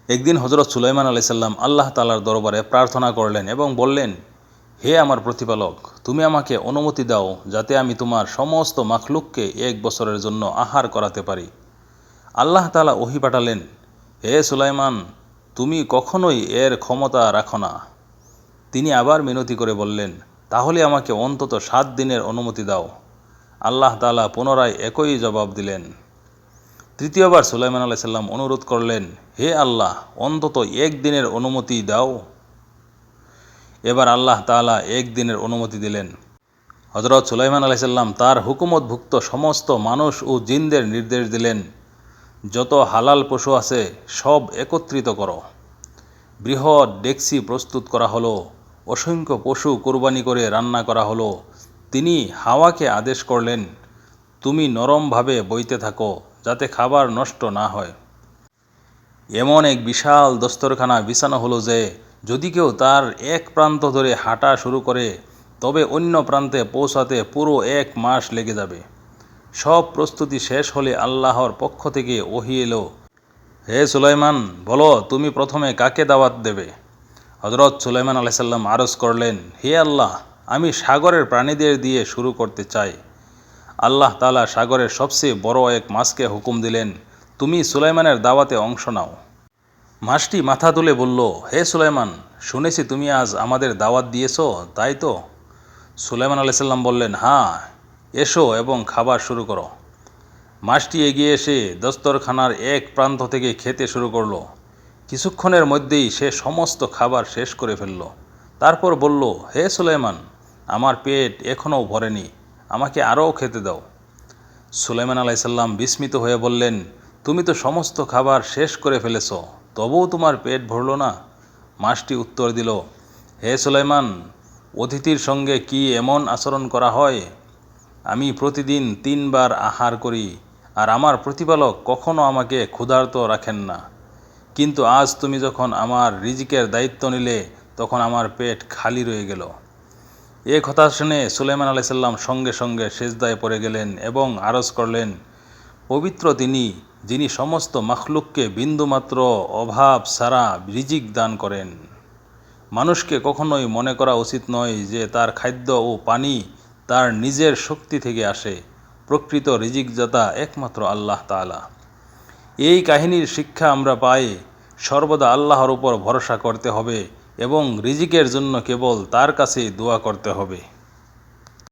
একদিন হজরত সুলাইমান আলাইহিস সালাম আল্লাহ তাআলার দরবারে প্রার্থনা করলেন এবং বললেন, হে আমার প্রতিপালক, তুমি আমাকে অনুমতি দাও যাতে আমি তোমার সমস্ত মাখলুককে 1 বছরের জন্য আহার করাতে পারি। আল্লাহ তাআলা ওহী পাঠালেন, হে সুলাইমান, তুমি কখনোই এর ক্ষমতা রাখো না। তিনি আবার মিনতি করে বললেন, তাহলে আমাকে অন্তত 7 দিনের অনুমতি দাও। আল্লাহ তাআলা পুনরায় একই জবাব দিলেন। তৃতীয়বার সুলাইমান আলাইহিস সালাম অনুরোধ করলেন, হে আল্লাহ, অন্তত 1 দিনের অনুমতি দাও। এবার আল্লাহ তাআলা 1 দিনের অনুমতি দিলেন। হজরত সুলাইমান আলাইহিস সালাম তার হুকুমতভুক্ত সমস্ত মানুষ ও জিনদের নির্দেশ দিলেন, যত হালাল পশু আছে সব একত্রিত করো। বৃহৎ ডেকসি প্রস্তুত করা হলো, অসংখ্য পশু কোরবানি করে রান্না করা হলো। তিনি হাওয়াকে আদেশ করলেন, তুমি নরমভাবে বইতে থাকো যাতে খাবার নষ্ট না হয়। এমন এক বিশাল দস্তরখানা বিছানো হলো যে যদি কেউ তার এক প্রান্ত ধরে হাঁটা শুরু করে তবে অন্য প্রান্তে পৌঁছাতে পুরো 1 মাস লেগে যাবে। সব প্রস্তুতি শেষ হলে আল্লাহর পক্ষ থেকে ওহী এলো, হে সুলাইমান, বলো তুমি প্রথমে কাকে দাওয়াত দেবে? হজরত সুলাইমান আলাইহিস সালাম আরজ করলেন, হে আল্লাহ, আমি সাগরের প্রাণীদের দিয়ে শুরু করতে চাই। আল্লাহ তাআলা সাগরের সবচেয়ে বড় এক মাছকে হুকুম দিলেন, তুমি সুলাইমানের দাওয়াতে অংশ নাও। মাছটি মাথা তুলে বলল, হে সুলাইমান, শুনেছি তুমি আজ আমাদের দাওয়াত দিয়েছ, তাই তো? সুলাইমান আলাইহিস সালাম বললেন, হ্যাঁ, এসো এবং খাবার শুরু করো। মাছটি এগিয়ে এসে দস্তরখানার এক প্রান্ত থেকে খেতে শুরু করলো। কিছুক্ষণের মধ্যেই সে সমস্ত খাবার শেষ করে ফেলল। তারপর বলল, হে সুলাইমান, আমার পেট এখনও ভরেনি, আমাকে আরও খেতে দাও। সুলাইমান আলাইহিস সালাম বিস্মিত হয়ে বললেন, তুমি তো সমস্ত খাবার শেষ করে ফেলেছ, তবুও তোমার পেট ভরল না? মাছটি উত্তর দিল, হে সুলাইমান, অতিথির সঙ্গে কি এমন আচরণ করা হয়? আমি প্রতিদিন 3 বার আহার করি, আর আমার প্রতিপালক কখনো আমাকে ক্ষুধার্ত রাখেন না। কিন্তু আজ তুমি যখন আমার রিজিকের দায়িত্ব নিলে তখন আমার পেট খালি রয়ে গেল। এ কথা শুনে সুলাইমান আলাইহিস সালাম সঙ্গে সঙ্গে সেজদায় পড়ে গেলেন এবং আরজ করলেন, পবিত্র তিনি, যিনি সমস্ত মাখলুককে বিন্দুমাত্র অভাব ছাড়া রিজিক দান করেন। মানুষকে কখনোই মনে করা উচিত নয় যে তার খাদ্য ও পানি তার নিজের শক্তি থেকে আসে। প্রকৃত রিজিকদাতা একমাত্র আল্লাহ তাআলা। এই কাহিনীর শিক্ষা আমরা পাই, সর্বদা আল্লাহর উপর ভরসা করতে হবে এবং রিজিকের জন্য কেবল তার কাছেই দোয়া করতে হবে।